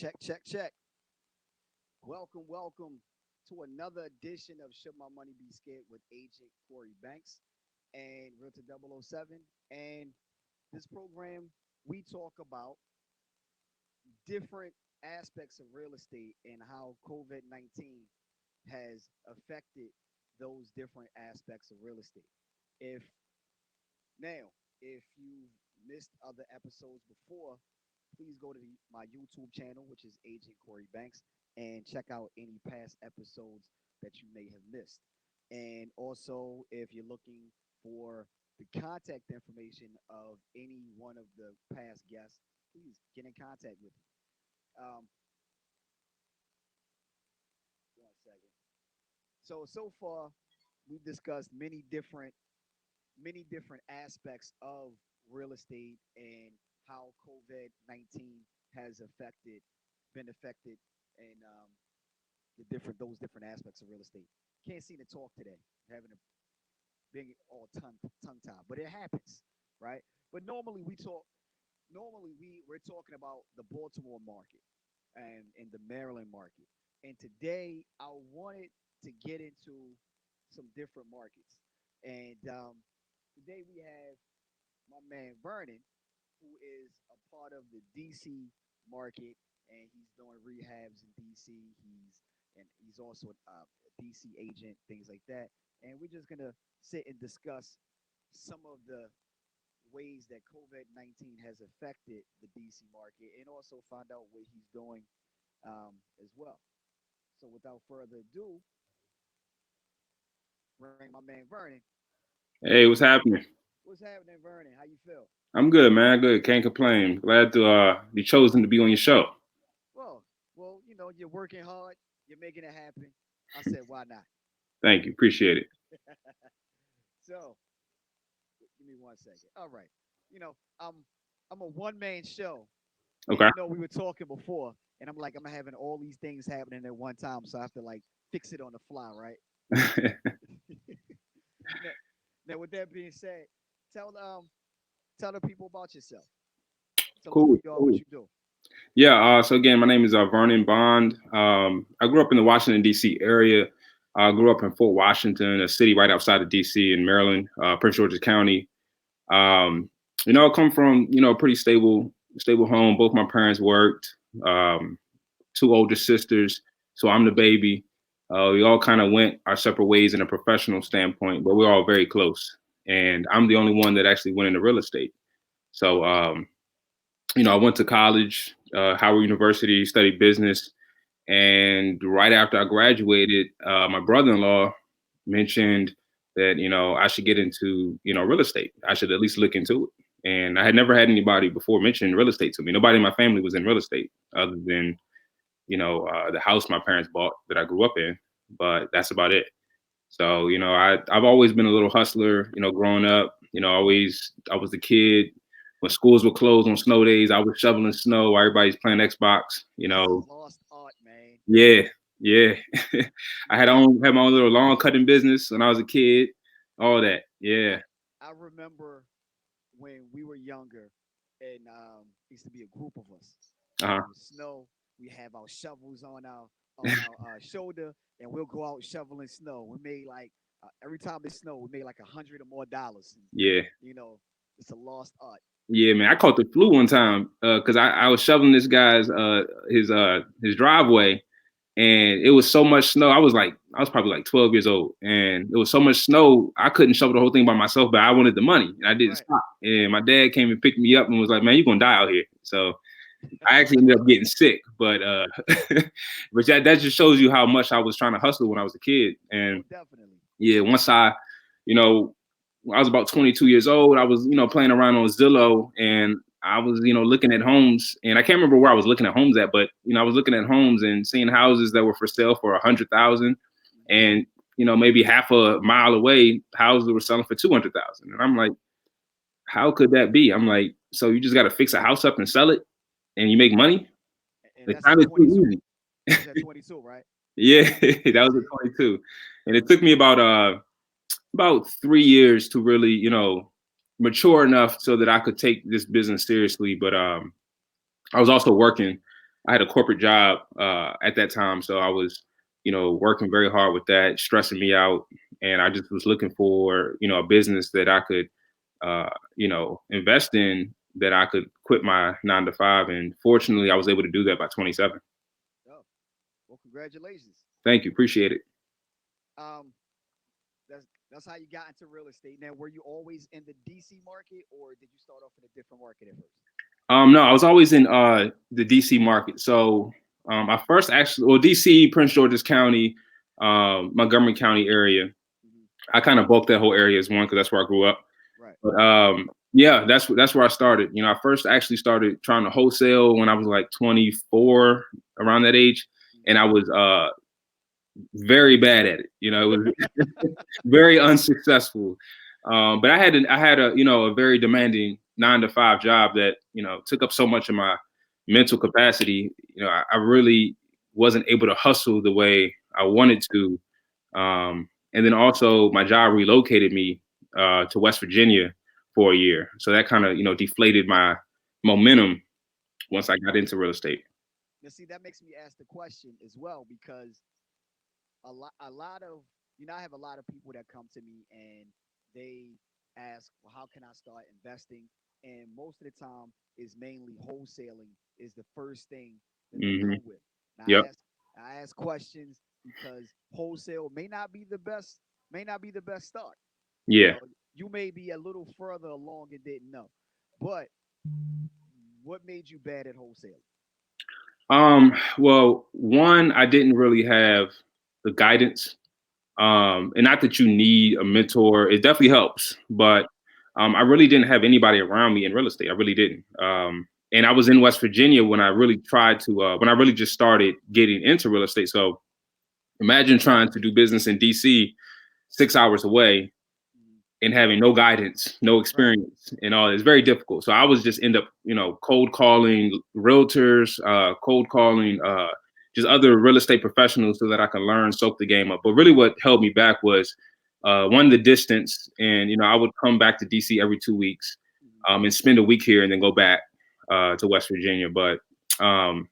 Check, check, check. Welcome, welcome to another edition of Should My Money Be Scared with Agent Cory Banks and Realtor 007. And this program, we talk about different aspects of real estate and how COVID 19 has affected those different aspects of real estate. If now, if you've missed other episodes before, please go to my YouTube channel, which is Agent Cory Banks, and check out any past episodes that you may have missed. And also, if you're looking for the contact information of any one of the past guests, please get in contact with me. Um, 1 second. So far, we've discussed many different aspects of real estate and how COVID-19 has been affected, and the different those different aspects of real estate. Can't seem to talk today, having a being all tongue tied, but it happens, right? But normally we talk. Normally we're talking about the Baltimore market and the Maryland market, and today I wanted to get into some different markets, and today we have my man Vernon, who is a part of the DC market, and he's doing rehabs in DC. He's also a DC agent, things like that. And we're just gonna sit and discuss some of the ways that COVID-19 has affected the DC market, and also find out what he's doing as well. So without further ado, bring my man Vernon. Hey, what's happening? What's happening, Vernon? How you feel? I'm good, man. Good. Can't complain. Glad to be chosen to be on your show. Well, you're working hard, you're making it happen. I said, why not? Thank you. Appreciate it. So, give me 1 second. All right. You know, I'm I'm a one man show, and Okay. we were talking before, and I'm having all these things happening at one time, so I have to like fix it on the fly, right? now, now, with that being said, tell tell the people about yourself. Tell them who Cool. you are, what Cool. you do. Yeah. So again, my name is Vernon Bond. I grew up in the Washington D.C. area. I grew up in Fort Washington, a city right outside of D.C. in Maryland, Prince George's County. Um, I come from a pretty stable home. Both my parents worked. Um, Two older sisters, so I'm the baby. We all kind of went our separate ways in a professional standpoint, but we're all very close. And I'm the only one that actually went into real estate. So, I went to college, Howard University, studied business. And right after I graduated, my brother-in-law mentioned that, I should get into, real estate. I should at least look into it. And I had never had anybody before mention real estate to me. Nobody in my family was in real estate other than the house my parents bought that I grew up in, but that's about it. So, I've always been a little hustler, growing up, I was the kid when schools were closed on snow days, I was shoveling snow while everybody's playing Xbox. That's a lost art, man. Yeah, yeah. Yeah, had my own little lawn cutting business when I was a kid, all that. Yeah. I I remember when we were younger, and used to be a group of us, and Uh-huh. it was snow. We have our shovels on our shoulder, and we'll go out shoveling snow. We made like every time it snowed, we made like $100 or more. And, Yeah. you know, it's a lost art. Yeah, man. I caught the flu one time because I was shoveling this guy's his driveway, and it was so much snow. I was probably like 12 years old, and it was so much snow I couldn't shovel the whole thing by myself. But I wanted the money, and I didn't Right. stop. And my dad came and picked me up and was like, "Man, you're gonna die out here." So I actually ended up getting sick, but but that just shows you how much I was trying to hustle when I was a kid. Oh, And definitely. yeah, you know, when I was about 22 years old, I was, playing around on Zillow, and I was, looking at homes, and I can't remember where I was looking at homes at, but I was looking at homes and seeing houses that were for sale for 100,000, Hmm. and maybe half a mile away, houses that were selling for 200,000, and I'm like, how could that be? I'm like, so you just got to fix a house up and sell it, and you make money? And It that's at sounded too 22. easy. That was at 22, right? Yeah, that was at 22, and it took me about 3 years to really, mature enough so that I could take this business seriously. But I was also working. I had a corporate job at that time, so I was, working very hard with that, stressing me out, and I just was looking for, a business that I could, invest in, that I could quit my 9 to 5, and fortunately, I was able to do that by 27. Oh, well, congratulations. Thank you, appreciate it. Um, that's how you got into real estate. Now, were you always in the DC market, or did you start off in a different market at first? No, I was always in the DC market. So I first actually, well, DC, Prince George's County, Montgomery County area. Hmm. I kind of bulked that whole area as one because that's where I grew up. Right. But yeah, that's where I started. I first actually started trying to wholesale when I was like 24, around that age, and Hmm. I was very bad at it. It was very unsuccessful. But I had a a very demanding 9 to 5 job that took up so much of my mental capacity. I really wasn't able to hustle the way I wanted to. And then also my job relocated me to West Virginia for a year, so that kind of deflated my momentum once I got into real estate. Now, see, that makes me ask the question as well because a lot of I have a lot of people that come to me and they ask, well, how can I start investing? And most of the time is mainly wholesaling is the first thing that they Hmm. come with. Now Yep. I ask questions because wholesale may not be the best start. You Yeah. know, you may be a little further along and didn't know. But what made you bad at wholesaling? Well, one, I didn't really have the guidance. And not that you need a mentor, it definitely helps, but I really didn't have anybody around me in real estate. I really didn't. And I was in West Virginia when I really tried to, when I really just started getting into real estate. So imagine trying to do business in DC, 6 hours away, Mhm. and having no guidance, no Right. experience, and all. It's very difficult. So I was just end up, cold calling realtors, cold calling just other real estate professionals so that I can learn, soak the game up. But really, what held me back was one, the distance, and I would come back to DC every 2 weeks, Mhm. and spend a week here and then go back to West Virginia. But um,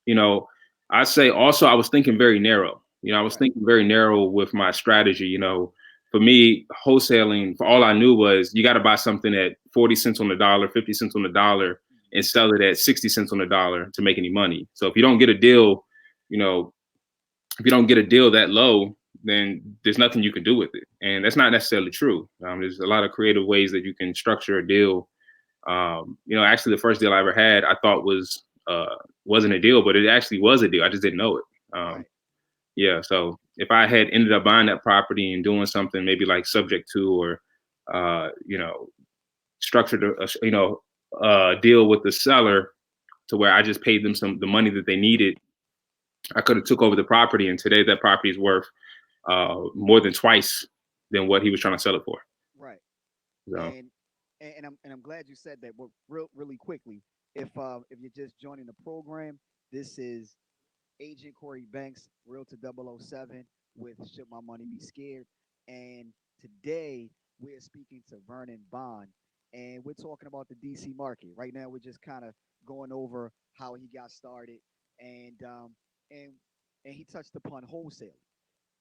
you know, I say also I was thinking very narrow. I was Right. thinking very narrow with my strategy. For me, wholesaling, for all I knew was you got to buy something at 40 cents on the dollar, 50 cents on the dollar, Mhm. and sell it at 60 cents on the dollar to make any money. So if you don't get a deal, you know, if you don't get a deal that low, then there's nothing you can do with it. And that's not necessarily true. There's a lot of creative ways that you can structure a deal. Actually, the first deal I ever had, I thought wasn't a deal, but it actually was a deal. I just didn't know it. Um, Right. yeah. So if I had ended up buying that property and doing something maybe like subject to, or structured deal with the seller to where I just paid them the money that they needed, I could have took over the property, and today that property is worth more than twice than what he was trying to sell it for. Right. So And and I'm glad you said that. But really quickly, if you're just joining the program, this is Agent Cory Banks, Realtor 007 with Should My Money Be Scared? And today we're speaking to Vernon Bond, and we're talking about the DC market. Right now, we're just kind of going over how he got started, and and and he touched upon wholesale.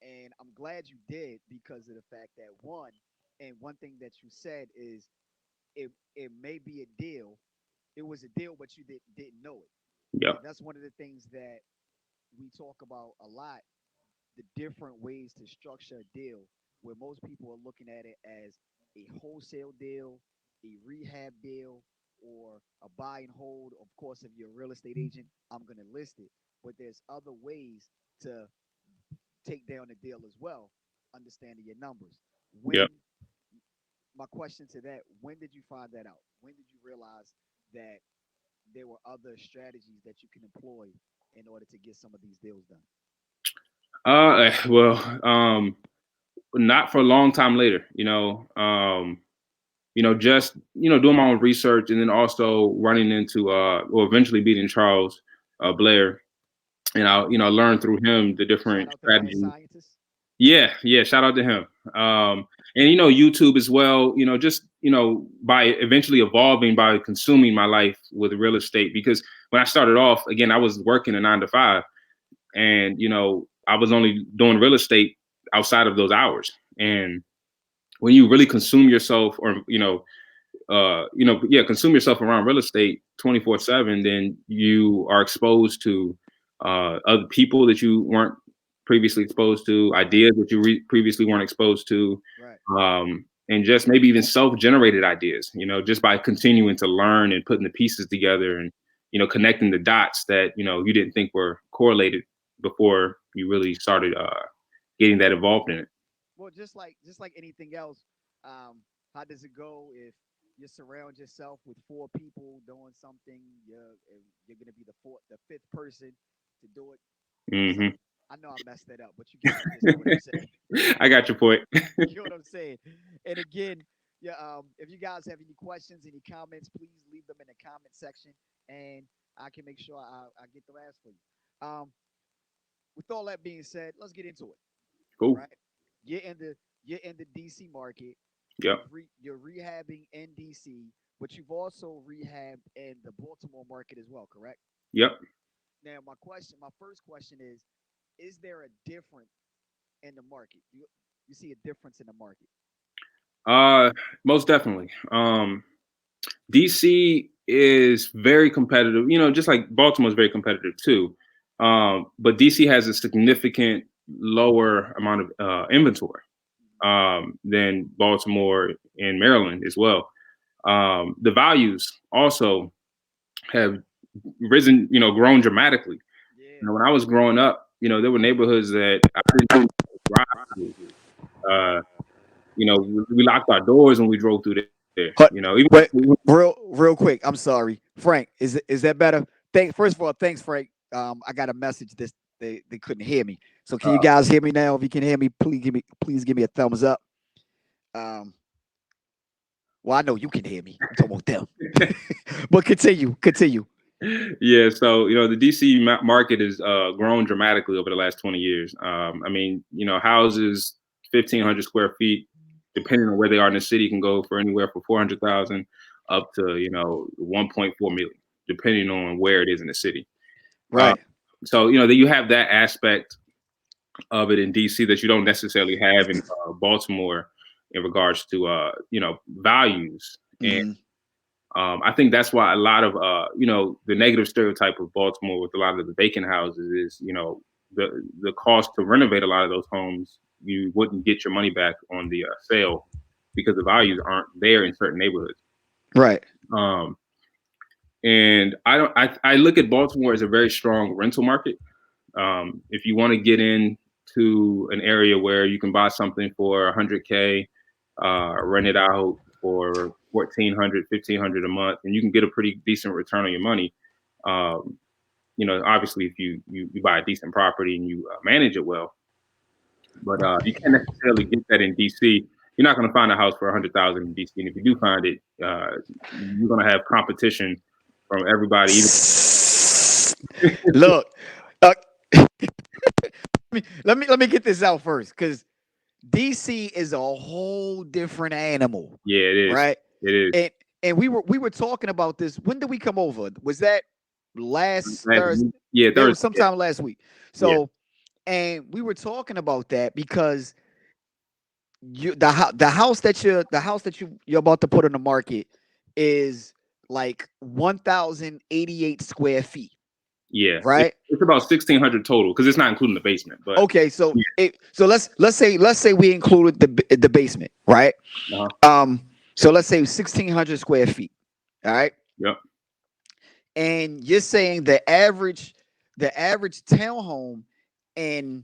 And I'm glad you did because of the fact that one thing that you said is it may be a deal. It was a deal, but you didn't know it. yeah, And that's one of the things that we talk about a lot, the different ways to structure a deal where most people are looking at it as a wholesale deal, a rehab deal, or a buy and hold. Of course, if you're a real estate agent, I'm going to list it. But there's other ways to take down the deal as well, understanding your numbers. yeah. When My question to that, when did you find that out? When did you realize that there were other strategies that you can employ in order to get some of these deals done? Well, not for a long time later. Just doing my own research, and then also running into or eventually meeting Charles Blair, and I learned through him the Shout different out to Mad strategies. Scientist. Yeah, yeah. Shout out to him. And YouTube as well. Just by eventually evolving, by consuming my life with real estate. Because when I started off, again, I was working a 9 to 5, and I was only doing real estate outside of those hours. And when you really consume yourself, or consume yourself around real estate 24/7, then you are exposed to other people that you weren't previously exposed to, ideas that you previously weren't exposed to, Right. and just maybe even self-generated ideas. Just by continuing to learn and putting the pieces together, and connecting the dots that you didn't think were correlated before you really started getting that involved in it. Well, just like anything else, um, how does it go if you surround yourself with four people doing something? You're gonna be the fifth person to do it. Hmm. So I know I messed that up, but you get the gist of what I'm saying. I got your point. You know what I'm saying? And again, yeah, if you guys have any questions, any comments, please leave them in the comment section, and I can make sure I get the rest for you. With all that being said, let's get into it. Cool. Right? You're in the you're in the DC market. Yep. You're rehabbing in DC, but you've also rehabbed in the Baltimore market as well, correct? Yep. Now, my first question is there a difference in the market? You see a difference in the market? Uh, Most definitely. DC is very competitive, just like Baltimore is very competitive too. But DC has a significant lower amount of inventory than Baltimore and Maryland as well. The values also have risen, grown dramatically. Yeah. When I was growing up, there were neighborhoods that I didn't drive to. Uh, we locked our doors when we drove through there. But Even wait, real quick. I'm sorry, Frank. Is that better? First of all, thanks, Frank. I got a message. They couldn't hear me. So can you guys hear me now? If you can hear me, please give me a thumbs up. Um, well, I know you can hear me. I'm talking about them. But continue. yeah, so the DC market has grown dramatically over the last 20 years. I mean, houses 1,500 square feet, depending on where they are in the city, can go for anywhere from 400,000 up to 1.4 million, depending on where it is in the city. Uh, Right. so that you have that aspect of it in DC that you don't necessarily have in Baltimore in regards to values. And Hmm. I think that's why a lot of the negative stereotype of Baltimore with a lot of the vacant houses is the cost to renovate a lot of those homes. You wouldn't get your money back on the sale because the values aren't there in certain neighborhoods. Right. Um, and I look at Baltimore as a very strong rental market. If you want to get into an area where you can buy something for 100K, rent it out for 1,400, 1,500 a month, and you can get a pretty decent return on your money. Um, Obviously, if you buy a decent property and you manage it well, but you can't necessarily get that in DC. You're not going to find a house for 100,000 in DC, and if you do find it, you're going to have competition from everybody. Even Look, uh, let me get this out first, because DC is a whole different animal, yeah, it is. right? It is. And we were talking about this. When did we come over? Was that last Last Thursday? week- Yeah, It was Thursday. Yeah, sometime last week. yeah, So, and we were talking about that because the house that you're about to put on the market is like 1,088 square feet, yeah. right? It's about 1,600 total because it's not including the basement. But Okay, so yeah, let's say we included the basement, right? uh-huh. Um, so let's say 1,600 square feet, all right? Yep, And you're saying the average townhome in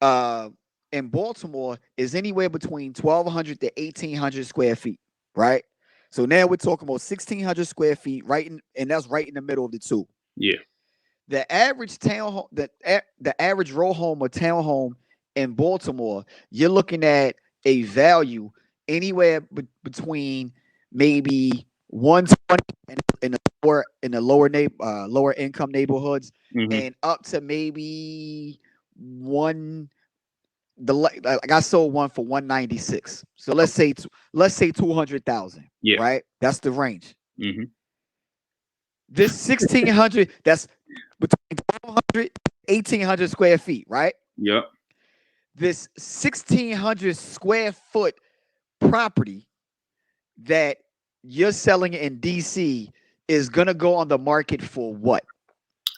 uh in Baltimore is anywhere between 1,200 to 1,800 square feet, right? So now we're talking about 1,600 square feet, and that's right in the middle of the two. yeah, The average row home or townhome in Baltimore, you're looking at a value anywhere between maybe 120 in the lower income neighborhoods, hmm, and up to maybe one. like I sold one for 196. So let's say 200,000, Yeah. right? That's the range. Hmm. This 1,600, that's between 1,200 1,800 square feet, right? Yep. This 1,600 square foot property that you're selling in DC is gonna go on the market for what?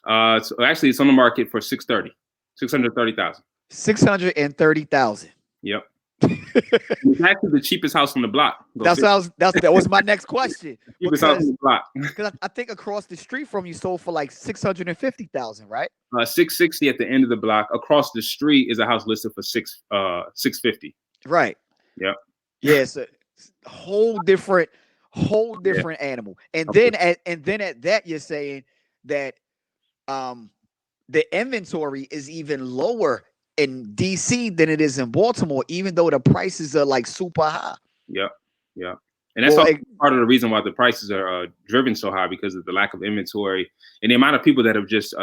So actually, it's on the market for 630,000. 630,000. Yep. It's actually the cheapest house on the block. Go That's figure. what I was. That was my next question Cheapest house on the block. because I think across the street from you sold for like 650,000, right? 660 at the end of the block. Across the street is a house listed for 650. Right. Yep. Yeah. It's a whole Yeah. different animal. And Okay. then at that you're saying that um the inventory is even lower in DC than it is in Baltimore, even though the prices are like super high. Yep. Yep. And that's Well, also part of the reason why the prices are driven so high, because of the lack of inventory and the amount of people that have just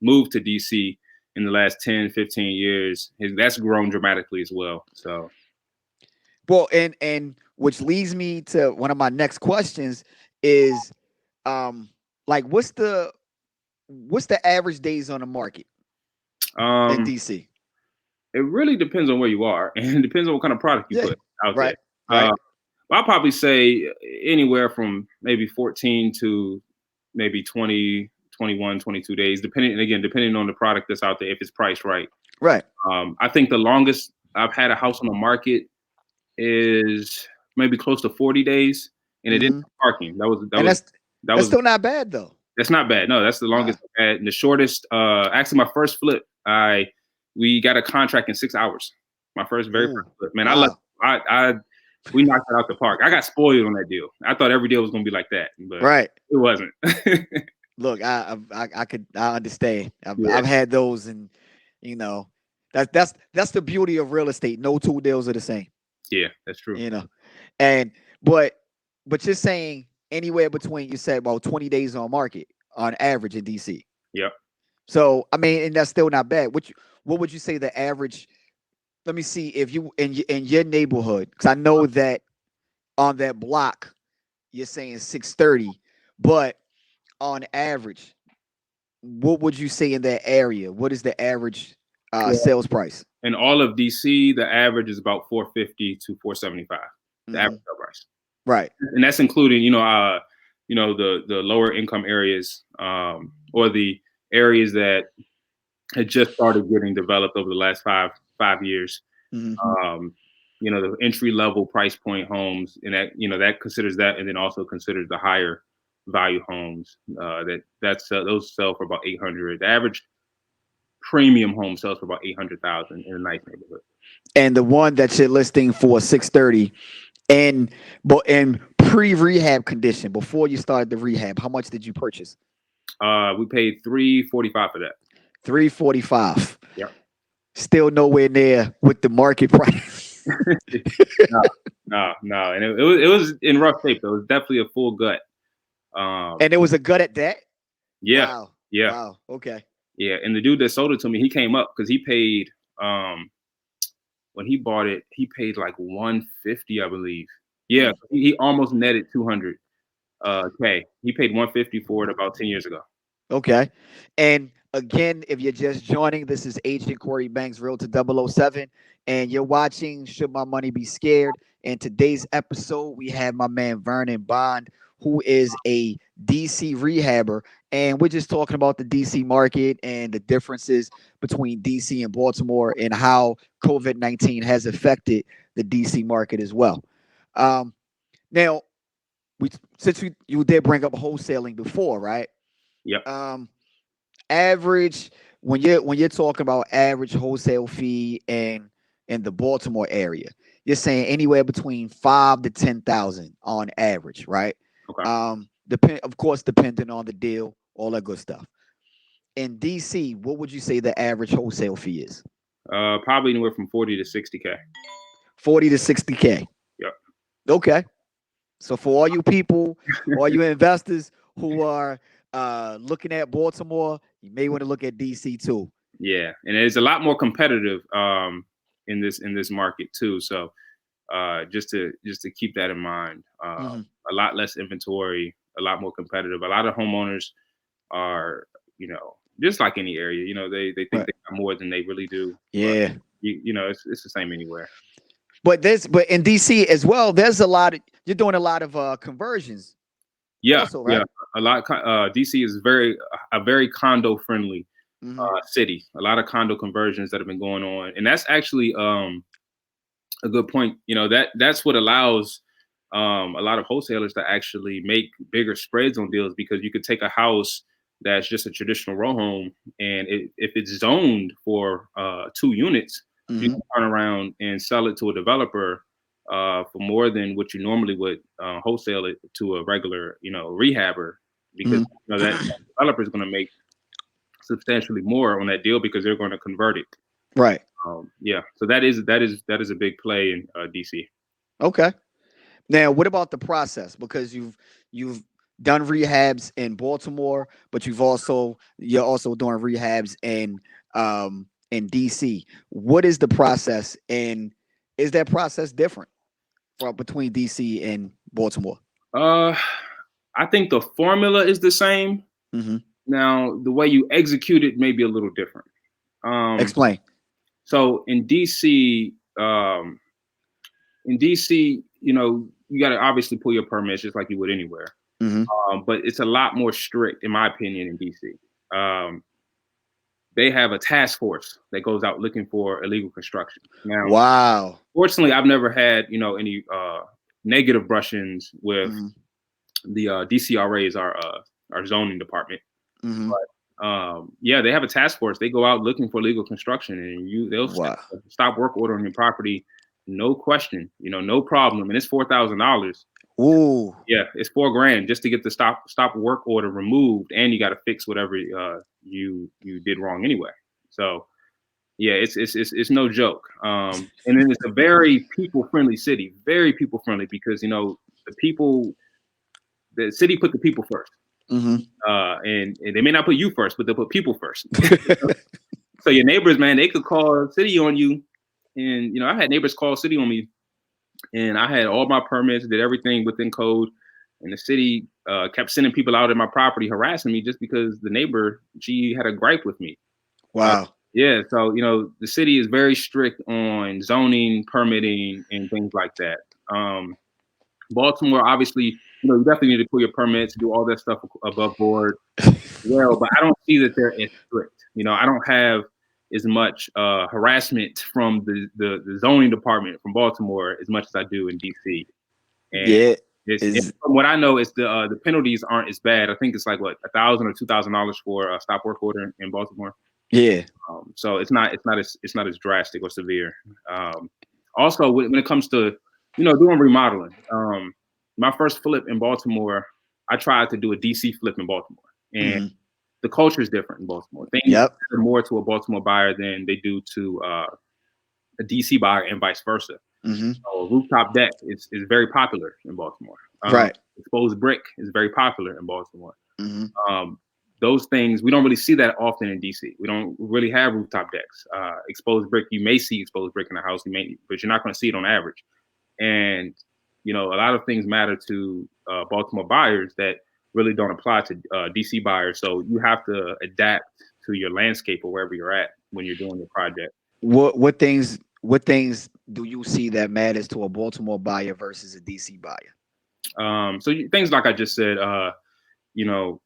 moved to DC in the last 10, 15 years. That's grown dramatically as well. So, and which leads me to one of my next questions is um like what's the average days on the market in um, DC? it really depends on where you are, and it depends on what kind of product you Yeah. put out there. Right. Uh, Right. I'll probably say anywhere from maybe 14 to maybe 20, 21, 22 days, depending on the product that's out there, if it's priced right. Right. I think the longest I've had a house on the market is maybe close to 40 days, and it didn't Mm-hmm. have parking. And That that's was still not bad though. that's not bad. No, that's the Nah. longest I've had. And the shortest, actually, my first flip, we got a contract in 6 hours. My very Ooh. first flip. Man, Wow. we knocked it out the park. I got spoiled on that deal. I thought every deal was gonna be like that, but Right. it wasn't. Look, I understand. Yeah, I've had those, and you know that's the beauty of real estate. No two deals are the same. yeah, that's true. You know, and but you're saying anywhere between, you said about 20 days on market on average in DC. Yep. So I mean, and that's still not bad. What would you say the average? Let me see if you in your neighborhood, because I know that on that block you're saying 630, but on average, what would you say in that area? What is the average Well, sales price? in all of DC, the average is about 450 to 475. The Hmm. average sale price, Right. and that's including the lower income areas, or the areas that had just started getting developed over the last five years. Hmm. Um, the entry level price point homes, and that considers that, and then also considers the higher value homes. Those sell for about 800. The average premium home sells for about 800,000 in a nice neighborhood. And the one that you're listing for 630, and but in pre-rehab condition, before you started the rehab, how much did you purchase? We paid 345 for that. 345. Yep. Still nowhere near with the market price. No, and it was in rough shape though. It was definitely a full gut. And it was a gut at that. Yeah, Wow. yeah, Wow. Okay. yeah. And the dude that sold it to me, he came up because he paid, when he bought it, he paid like 150, I believe. Yeah, Mm. he almost netted 200 K. He paid 150 for it about 10 years ago. Okay. And again, if you're just joining, this is Agent Cory Banks, Realtor 007, and you're watching Should My Money Be Scared? In today's episode, we have my man Vernon Bond, who is a DC rehabber, and we're just talking about the DC market and the differences between DC and Baltimore and how COVID-19 has affected the DC market as well. Um, now, we since you did bring up wholesaling before, right? Yep. Um, average when you're talking about average wholesale fee in the Baltimore area, you're saying anywhere between 5 to 10,000 on average, right? Okay. Of course, depending on the deal, all that good stuff. In DC, what would you say the average wholesale fee is? Probably anywhere from 40 to 60K. 40 to 60K. Yep. Okay. So for all you people, all you investors who are looking at Baltimore, you may want to look at DC too. Yeah, and it's a lot more competitive. in this market too. So just to keep that in mind. Hmm. A lot less inventory, a lot more competitive. A lot of homeowners are, just like any area, they think Right. they got more than they really do. But Yeah. it's the same anywhere. But in DC as well, there's a lot of you're doing a lot of conversions Yeah, also, yeah. right? A lot. DC is very condo friendly Hmm. city. A lot of condo conversions that have been going on, and that's actually a good point. That's what allows a lot of wholesalers to actually make bigger spreads on deals, because you could take a house that's just a traditional row home, and if it's zoned for 2 units, you Hmm. can turn around and sell it to a developer for more than what you normally would wholesale it to a regular rehabber, because Hmm. that developer is going to make substantially more on that deal because they're going to convert it. Right. Yeah, so that is a big play in DC. Okay. Now, what about the process? Because you've done rehabs in Baltimore, but you're also doing rehabs in DC. What is the process, and is that process different from between DC and Baltimore? Uh, I think the formula is the same. Hmm. Now, the way you execute it may be a little different. Um, Explain. so in DC, you got to obviously pull your permits just like you would anywhere. Hmm. But it's a lot more strict, in my opinion, in DC. Um, they have a task force that goes out looking for illegal construction. Now, Wow. fortunately, I've never had any negative brush-ins with Hmm. the DCRAs, our zoning department. Hmm. Yeah, they have a task force. They go out looking for legal construction, and they'll Wow. stop work order on your property, no question, no problem. And it's $4,000. Ooh. Yeah, it's $4,000 just to get the stop work order removed, and you got to fix whatever you did wrong anyway. So yeah, it's no joke. And then it's a very people friendly city, very people friendly, because the city put the people first. Hmm. And they may not put you first, but they'll put people first. So your neighbors, man, they could call city on you, and I had neighbors call city on me, and I had all my permits, did everything within code, and the city kept sending people out in my property harassing me just because the neighbor, she had a gripe with me. Uh, Wow. yeah, so the city is very strict on zoning, permitting, and things like that. Baltimore, obviously, you definitely need to pull your permits, do all that stuff above board. Well, but I don't see that they're as strict. I don't have as much harassment from the zoning department from Baltimore as much as I do in DC. And Yeah. and Is from what I know, it's the penalties aren't as bad. I think it's like what, $1,000 or $2,000 for a stop work order in Baltimore. yeah. So it's not as drastic or severe. Um, Also, when it comes to doing remodeling, my first flip in Baltimore, I tried to do a DC flip in Baltimore, and Hmm. the culture is different in Baltimore. Things Yep. matter more to a Baltimore buyer than they do to a DC buyer, and vice versa. Hmm. So rooftop deck is very popular in Baltimore. Right. Exposed brick is very popular in Baltimore. Hmm. Um, those things we don't really see that often in DC. We don't really have rooftop decks. Exposed brick, you may see exposed brick in a house, but you're not going to see it on average. And a lot of things matter to Baltimore buyers that really don't apply to DC buyers. So you have to adapt to your landscape or wherever you're at when you're doing your project. What things do you see that matters to a Baltimore buyer versus a DC buyer? Things like I just said, you know,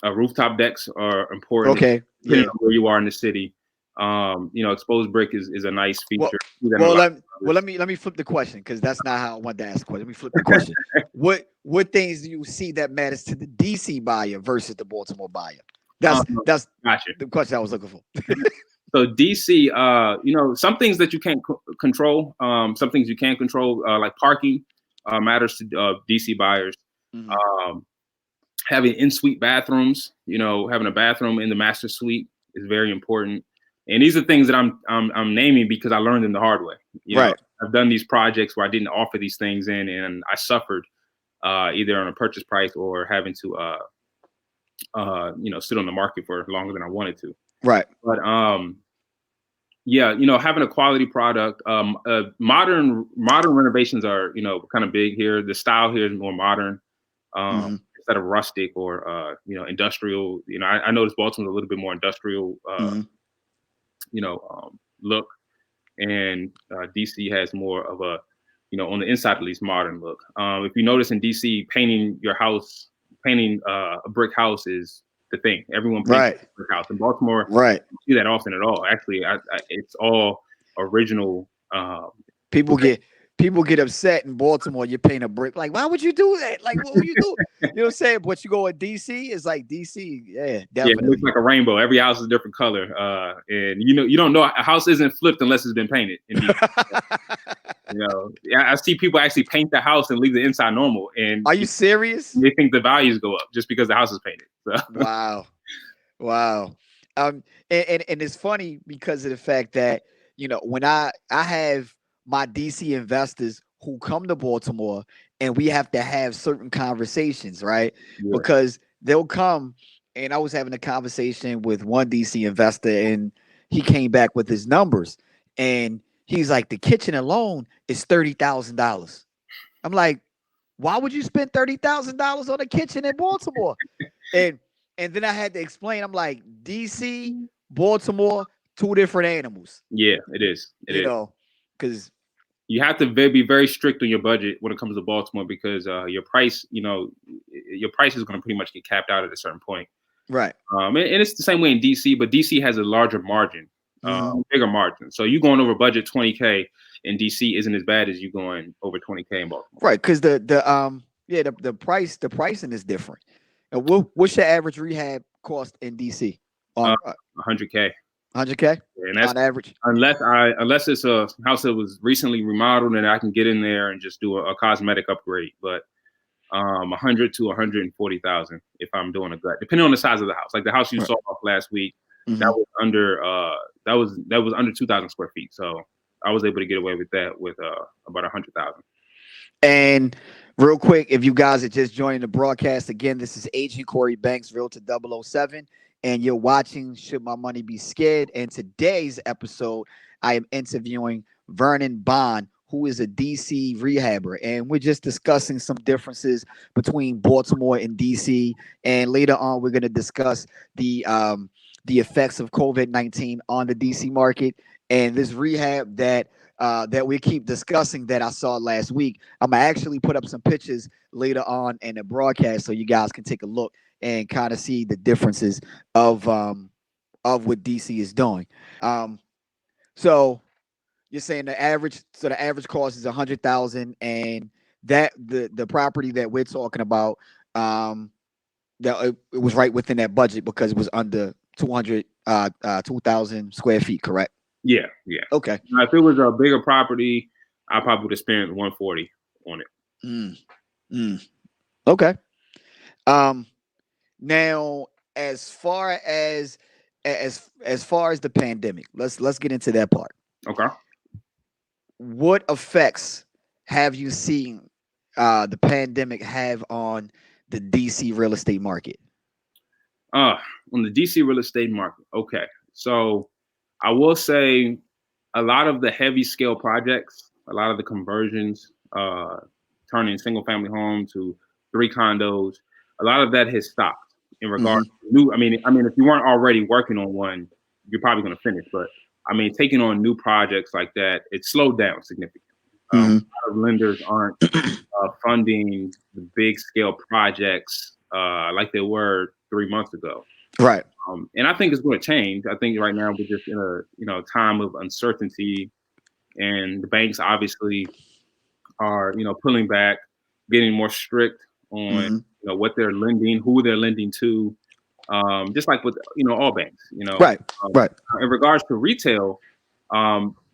rooftop decks are important Okay. depending Yeah. on where you are in the city. Exposed brick is a nice Well, feature. See that in a well, lot let of well houses. let me flip the question because that's not how I wanted to ask the question. Let me flip the question. What things do you see that matters to the DC buyer versus the Baltimore buyer? Um, That's Gotcha. the question I was looking for. So DC, some things that you can't control, some things you can control, like parking, matters to DC buyers. Hmm. Um, Having in-suite bathrooms, having a bathroom in the master suite is very important. And these are things that I'm naming because I learned them the hard way. Right. I've done these projects where I didn't offer these things in, and I suffered either on a purchase price or having to sit on the market for longer than I wanted to. Right. But Yeah, having a quality product. Modern renovations are kind of big here. The style here is more modern, Hmm. instead of rustic or industrial. I noticed Baltimore's a little bit more industrial, Hmm. look, and DC has more of a, on the inside at least, modern look. If you notice in DC, painting a brick house is the thing. Everyone paints Right. a brick house. In Baltimore, Right. you don't see that often at all. Actually, it's all original. People Brick. get people get upset in Baltimore. You paint a brick. Like, why would you do that? Like, what would you do? You know what I'm saying? But you go in DC, it's like DC. Yeah, Yeah, it looks definitely. like a rainbow. Every house is a different color, and you don't know a house isn't flipped unless it's been painted in DC. I see people actually paint the house and leave the inside normal, and Are you serious? they think the values go up just because the house is painted. So Wow. Wow. And it's funny because of the fact that, when I have my DC investors who come to Baltimore, and we have to have certain conversations, right? yeah, Because they'll come, and I was having a conversation with one DC investor, and he came back with his numbers, and he's like, the kitchen alone is $30,000. I'm like, why would you spend $30,000 on a kitchen in Baltimore? And and then I had to explain. I'm like, DC, Baltimore, two different animals. yeah, it is. It You is. know, because You have to be very strict on your budget when it comes to Baltimore because your price is going to pretty much get capped out at a certain point. right. And it's the same way in DC, but DC has a larger margin, Hmm. bigger margin. So you going over budget 20K in DC isn't as bad as you going over 20K in Baltimore. Right, because the pricing is different. And what's your average rehab cost in DC Uh, on 100K, 100K and that's on average? unless it's a house that was recently remodeled and I can get in there and just do a cosmetic upgrade. But 100 to 140,000 if I'm doing a gut, depending on the size of the house. Like the house you Right. saw off last week, that Hmm. was under that was under 2,000 square feet. So I was able to get away with that with about 100,000. And real quick, if you guys are just joining the broadcast, again, this is Agent Cory Banks, Realtor 007, and you're watching Should My Money Be Scared? And today's episode, I am interviewing Vernon Bond, who is a DC rehabber. And we're just discussing some differences between Baltimore and DC. And later on, we're going to discuss the effects of COVID-19 on the DC market and this rehab that we keep discussing that I saw last week. I'm gonna actually put up some pictures later on in the broadcast so you guys can take a look and kind of see the differences of what DC is doing. Um, so you're saying the average cost is 100,000, and that the property that we're talking about, that it was right within that budget because it was under 2,000 square feet, correct? Yeah, yeah. Okay. Now, if it was a bigger property, I probably would have spent 140 on it. Mm, mm. Okay. Um, Now, as far as far as the pandemic, let's get into that part. Okay. What effects have you seen the pandemic have on the DC real estate market? Uh, on the DC real estate market. Okay. So I will say a lot of the heavy scale projects, a lot of the conversions, turning single family home to 3 condos, a lot of that has stopped in regards Hmm. to new. I mean, if you weren't already working on one, you're probably going to finish. But I mean, taking on new projects like that, it slowed down significantly. Hmm. A lot of lenders aren't funding the big scale projects like they were 3 months ago. Right. And I think it's going to change. I think right now we're just in a time of uncertainty, and the banks obviously are pulling back, getting more strict on Hmm. what they're lending, who they're lending to, just like with all banks. Right. Right. In regards to retail,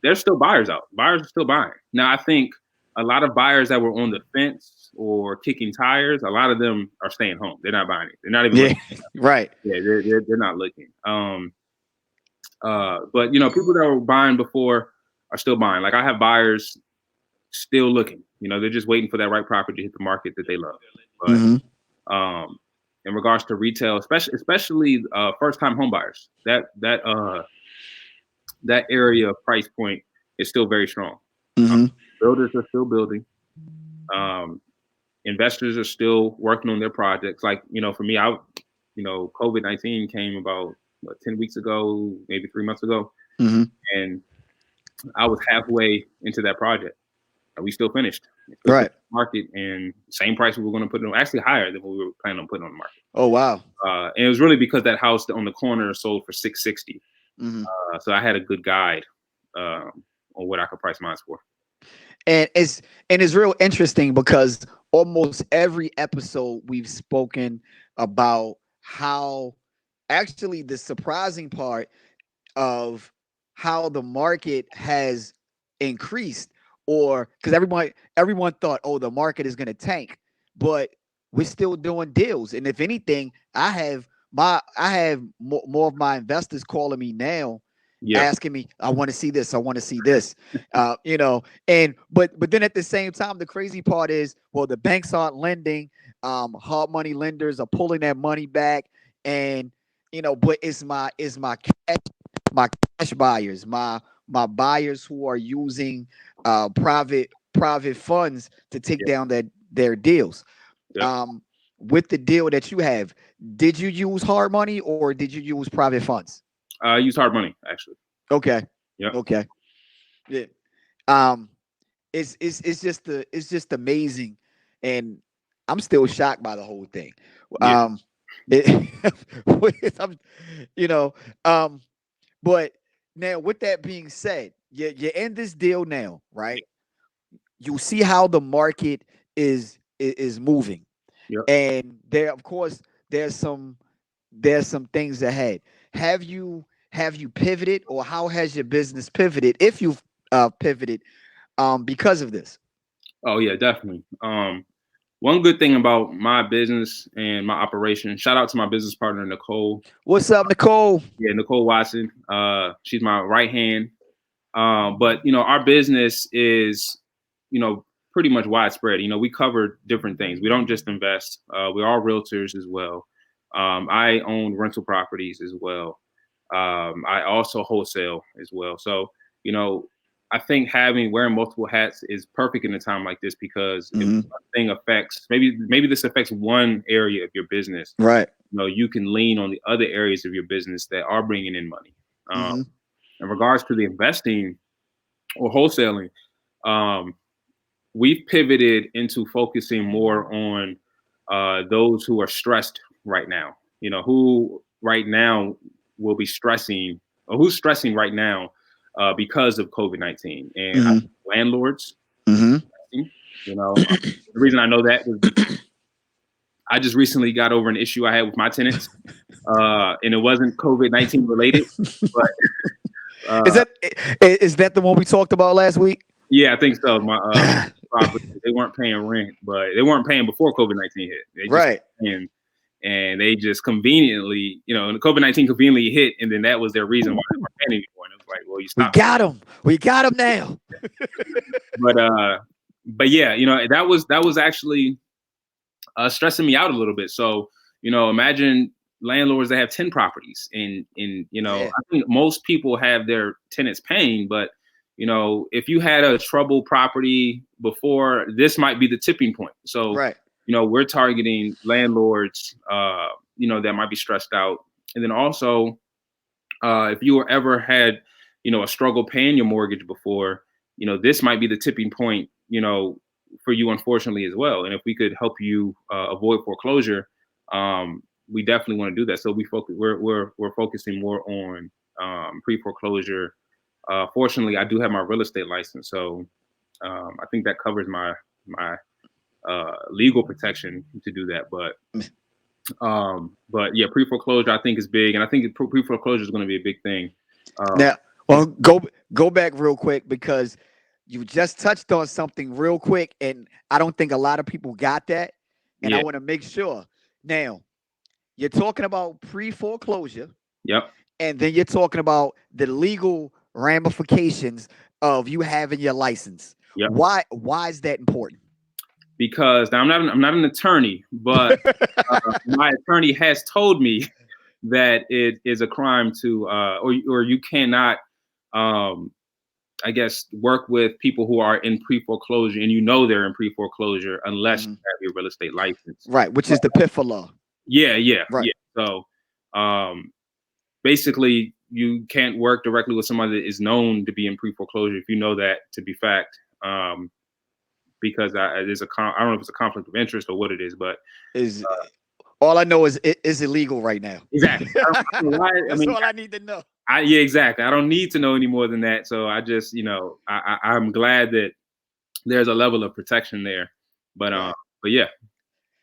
there's still buyers out. Buyers are still buying. Now I think a lot of buyers that were on the fence or kicking tires, a lot of them are staying home. They're not buying it. They're not even Yeah. looking. Right. Yeah, they're not looking. But people that were buying before are still buying. Like I have buyers still looking. They're just waiting for that right property to hit the market that they love. But Hmm. um, in regards to retail, especially first time home buyers, that that area of price point is still very strong. Um, Mm-hmm. builders are still building. Um, investors are still working on their projects. Like, for me, COVID-19 came about 10 weeks ago, maybe 3 months ago, Mm-hmm. and I was halfway into that project. And we still finished. We still put Right. it on the market, and same price we were going to put it on, actually higher than what we were planning on putting on the market. Oh wow. And it was really because that house on the corner sold for 660. Mm-hmm. So I had a good guide on what I could price mine for. And it's real interesting because almost every episode we've spoken about how actually the surprising part of how the market has increased, or because everyone thought, oh, the market is going to tank, but we're still doing deals. And if anything, I have more of my investors calling me now, Yeah, asking me, I want to see this, I want to see this. And but then at the same time, the crazy part is, well, the banks aren't lending. Hard money lenders are pulling that money back, and but my cash buyers, my buyers who are using private funds to take yeah, down their deals. yeah. Um, with the deal that you have, did you use hard money or did you use private funds? I use hard money actually. Okay, Yeah, okay, yeah. Um, it's just amazing, and I'm still shocked by the whole thing. yeah, Um, it, I'm, you know, um, but now, with that being said, you're in this deal now, right? You see how the market is moving, yeah. and there, of course, there's some there's some things ahead. Have you pivoted, or how has your business pivoted, if you've pivoted, because of this? Oh yeah, definitely. One good thing about my business and my operation, shout out to my business partner Nicole. What's up, Nicole? Yeah, Nicole Watson. She's my right hand. But our business is, pretty much widespread. We cover different things. We don't just invest. We are realtors as well. I own rental properties as well. I also wholesale as well. So, you know, I think having wearing multiple hats is perfect in a time like this, because if Mm-hmm. one thing affects, maybe this affects one area of your business, Right. you can lean on the other areas of your business that are bringing in money. Um, Mm-hmm. in regards to the investing or wholesaling, um, we've pivoted into focusing more on those who are stressed right now. Who right now will be stressing, or who's stressing right now because of COVID-19. And I Mm-hmm. think landlords are Mm-hmm. stressing. The reason I know that is because I just recently got over an issue I had with my tenants, and it wasn't COVID-19 related, but Is uh, that the one we talked about last week? yeah, I think so. My property, they weren't paying rent, but they weren't paying before COVID-19 hit. They just Right. paying, and they just conveniently, and COVID-19 conveniently hit, and then that was their reason why they weren't paying anymore. And it was like, well, you We stopped. got him. We got him now. But yeah, that was actually stressing me out a little bit. So, imagine landlords that have 10 properties, and Yeah. I think most people have their tenants paying, but if you had a troubled property before, this might be the tipping point. So, Right. we're targeting landlords, that might be stressed out. And then also, if you were ever had, a struggle paying your mortgage before, this might be the tipping point, for you, unfortunately, as well. And if we could help you avoid foreclosure, we definitely want to do that. So we're focusing more on pre-foreclosure. Fortunately, I do have my real estate license, so I think that covers my legal protection to do that. But yeah, pre-foreclosure I think is big, and I think pre-foreclosure is going to be a big thing. Um, Now, well, go back real quick, because you just touched on something real quick, and I don't think a lot of people got that, and I yeah, want to make sure. Now, you're talking about pre-foreclosure, yep, and then you're talking about the legal ramifications of you having your license. yep. Why is that important? Because now I'm not an attorney, but my attorney has told me that it is a crime to or you cannot um, I guess, work with people who are in pre-foreclosure, and you know they're in pre-foreclosure unless you Hmm. have your real estate license. Right, which is the PIFA law. Yeah, yeah, Right. yeah. So, um, basically, you can't work directly with somebody that is known to be in pre-foreclosure if you know that to be fact. Because there's I don't know if it's a conflict of interest or what it is, but Is all I know is it is illegal right now. exactly. I don't know why. I That's mean, all I need to know. yeah, exactly. I don't need to know any more than that. So I just, I'm glad that there's a level of protection there. But Right. but yeah,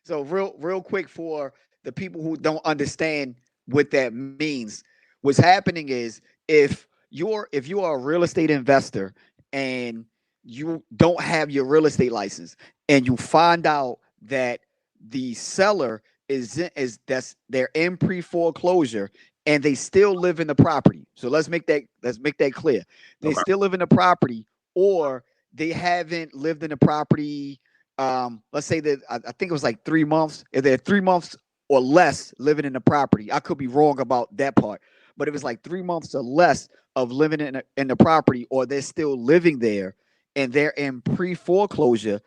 So real quick for the people who don't understand what that means. What's happening is if you are a real estate investor and you don't have your real estate license and you find out that the seller is that's they're in pre-foreclosure and they still live in the property. So let's make that clear. They okay, still live in the property, or they haven't lived in the property. Let's say that I think it was like 3 months. If they're 3 months or less living in the property, I could be wrong about that part, but it was like 3 months or less of living in the property, or they're still living there and they're in pre foreclosure.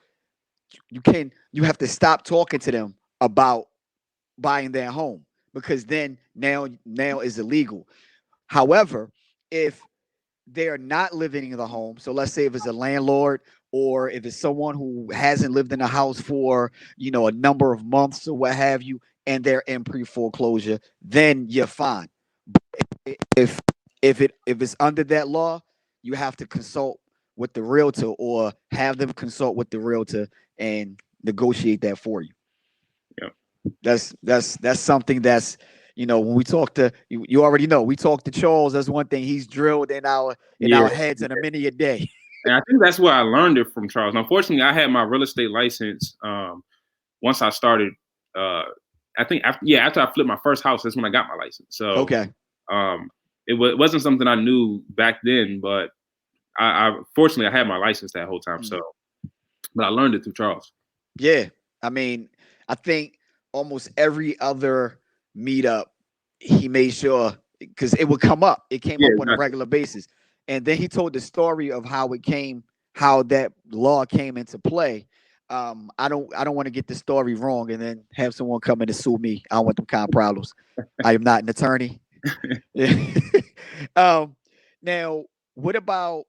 You have to stop talking to them about buying their home, because then now is illegal. However, if they are not living in the home. So let's say if it's a landlord, or if it's someone who hasn't lived in the house for, a number of months or what have you, and they're in pre-foreclosure, then you're fine. If if it's under that law, you have to consult with the realtor, or have them consult with the realtor and negotiate that for you. yeah, That's something that's, when we talk to you already know, we talk to Charles. That's one thing he's drilled in yeah. our heads in a many a day. And I think that's where I learned it from, Charles. Unfortunately, I had my real estate license once I started. Uh, I think after I flipped my first house, that's when I got my license. So Okay. um, it wasn't something I knew back then, but I fortunately I had my license that whole time. So, Mhm. but I learned it through Charles. Yeah. I mean, I think almost every other meetup, he made sure, because it would come up. It came Yeah, up on a exactly. regular basis. And then he told the story of how that law came into play. I don't want to get the story wrong and then have someone come in and sue me. I don't want them kind of problems. I am not an attorney. um, now, what about,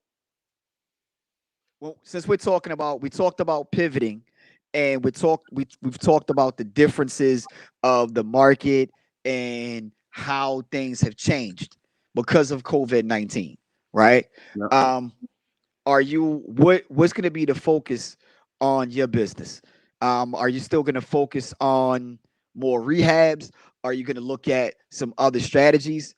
well, since we talked about pivoting, and we've talked about the differences of the market and how things have changed because of COVID-19, right? Yeah. Um, what's going to be the focus on your business? Are you still going to focus on more rehabs? Are you going to look at some other strategies?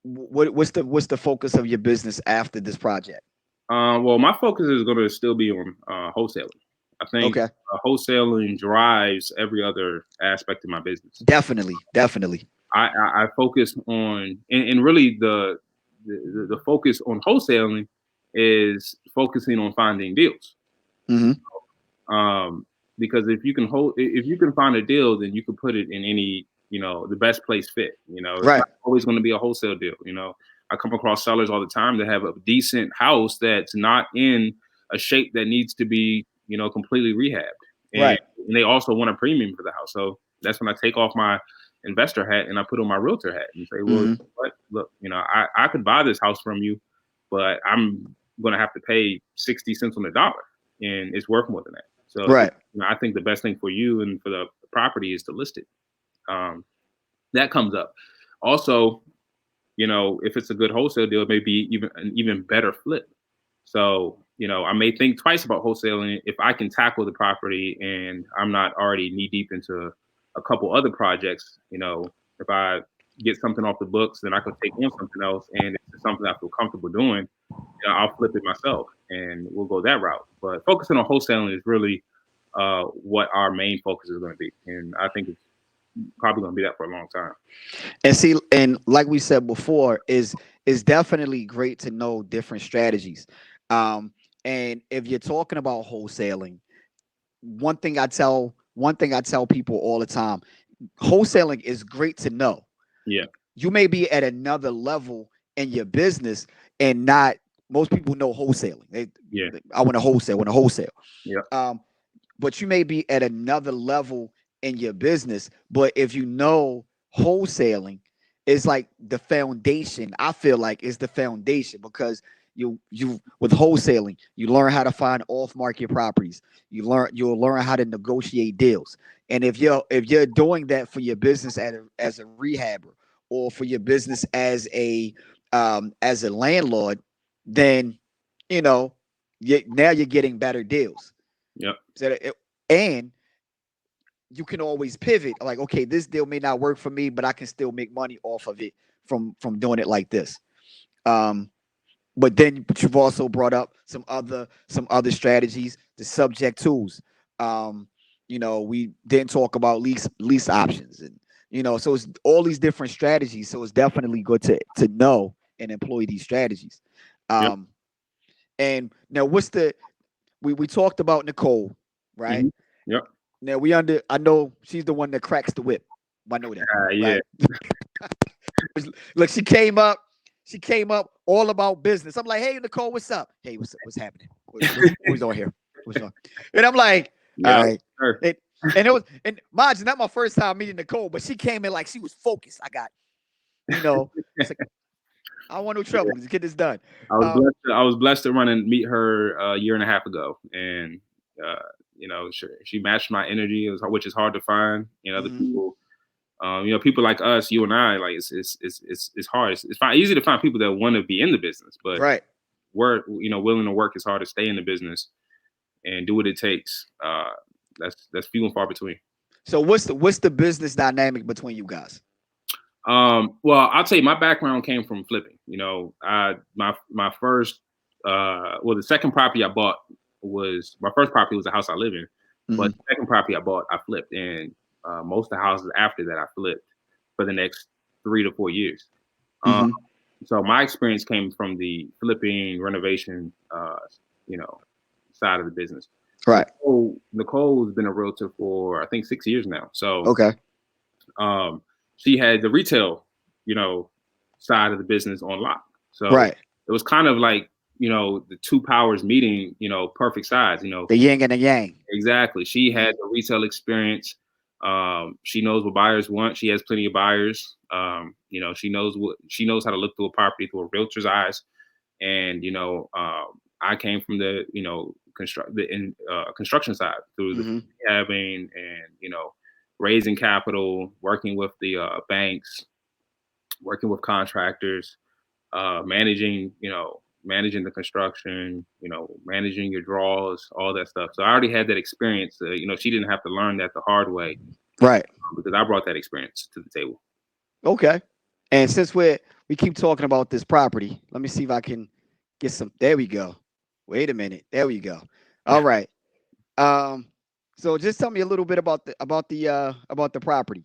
What's the focus of your business after this project? Well, my focus is going to still be on wholesaling. I think Okay. wholesaling drives every other aspect of my business. Definitely, definitely. I focus on, and really the focus on wholesaling is focusing on finding deals. Hmm. Um, because if you can find a deal, then you can put it in any, the best place fit. It's Right. not always going to be a wholesale deal. I come across sellers all the time that have a decent house that's not in a shape that needs to be, completely rehabbed, and, Right. and they also want a premium for the house. So that's when I take off my investor hat and I put on my realtor hat and say, well, Hmm. what? Look, I could buy this house from you, but I'm going to have to pay 60 cents on the dollar, and it's worth more than that. So Right. I think the best thing for you and for the property is to list it. Um, that comes up. Also, if it's a good wholesale deal, it may be even an even better flip. So, I may think twice about wholesaling if I can tackle the property and I'm not already knee deep into a couple other projects. If I get something off the books, then I could take on something else, and it's something I feel comfortable doing. I'll flip it myself, and we'll go that route. But focusing on wholesaling is really what our main focus is going to be, and I think it's probably going to be that for a long time. And see, and like we said before, is definitely great to know different strategies. Um, and if you're talking about wholesaling, one thing I tell people all the time, wholesaling is great to know. Yeah, You may be at another level in your business and not most people know wholesaling. Yeah. I want to wholesale, Yeah. Um, but you may be at another level in your business. But if you know wholesaling is like the foundation, I feel like is the foundation because you with wholesaling, you learn how to find off market properties. You'll learn how to negotiate deals. And if you're doing that for your business as a rehabber or for your business as a landlord, then you know now you're getting better deals. Yep. So and you can always pivot. Like, okay, this deal may not work for me, but I can still make money off of it from doing it like this. Um, but you've also brought up some other strategies, the subject tools. Um, we didn't talk about lease options, and so it's all these different strategies. So it's definitely good to know and employ these strategies. Yep. Um, and now, we talked about Nicole, right? Hmm. Yep. Now I know she's the one that cracks the whip. I know that, Yeah. right? Look, she came up all about business. I'm like, hey Nicole, what's up? Hey, what's happening? What's on here? What's on? And I'm like, all Yeah. right. Sure. And mind you, not my first time meeting Nicole, but she came in like she was focused. It's like I want no trouble. Let's get this done. Um, I was blessed to run and meet her a year and a half ago, and uh, she matched my energy, which is hard to find in other mhm, people. People like us, you and I, like it's hard. Easy to find people that want to be in the business, but right. work, willing to work is hard to stay in the business and do what it takes. That's few and far between. So what's the business dynamic between you guys? Well, I'll tell you, my background came from flipping. My first, the second property I bought was my first property was the house I live in, but Hmm. the second property I bought, I flipped, and most of the houses after that I flipped for the next 3 to 4 years. Um, Hmm. so my experience came from the flipping renovation, you know, side of the business. Right. Nicole's been a realtor for I think 6 years now. So Okay. um, she had the retail, you know, side of the business on lock. So Right. it was kind of like, the two powers meeting, perfect size, The yin and the yang. exactly. She Hmm. had the retail experience. She knows what buyers want. She has plenty of buyers. She knows how to look through a property through a realtor's eyes. And I came from the construction side through the Hmm. rehabbing and raising capital, working with the banks, working with contractors, managing the construction, managing your draws, all that stuff. So I already had that experience. She didn't have to learn that the hard way Right. because I brought that experience to the table. Okay. And since we keep talking about this property, let me see if I can get some. There we go. Wait a minute. There we go. All right. Um. So just tell me a little bit about the property.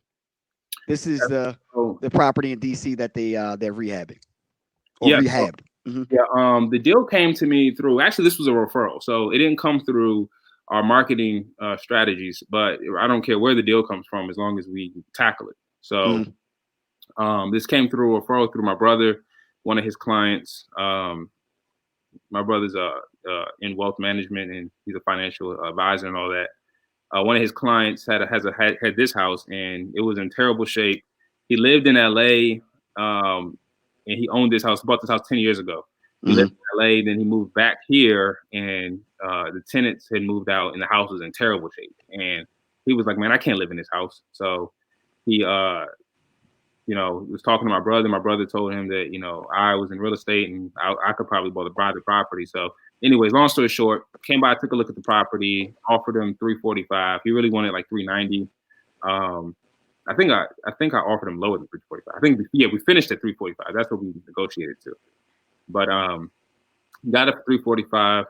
This is the So the property in DC that they're rehabbing or yeah, rehabbed. Hmm. yeah. The deal came to me through. Actually, this was a referral, so it didn't come through our marketing strategies. But I don't care where the deal comes from, as long as we tackle it. So Hmm. this came through a referral through my brother, one of his clients. My brother's in wealth management, and he's a financial advisor and all that. One of his clients had this house, and it was in terrible shape. He lived in LA, and he owned this house. Bought this house 10 years ago. He lived Hmm. in LA, then he moved back here, and the tenants had moved out, and the house was in terrible shape. And he was like, "Man, I can't live in this house." So he was talking to my brother. My brother told him that, I was in real estate and I could probably buy the property. So, anyways, long story short, came by, took a look at the property, offered him 345. He really wanted like 390. Um, I think I offered him lower than 345. I think we finished at 345. That's what we negotiated to. But got up to 345.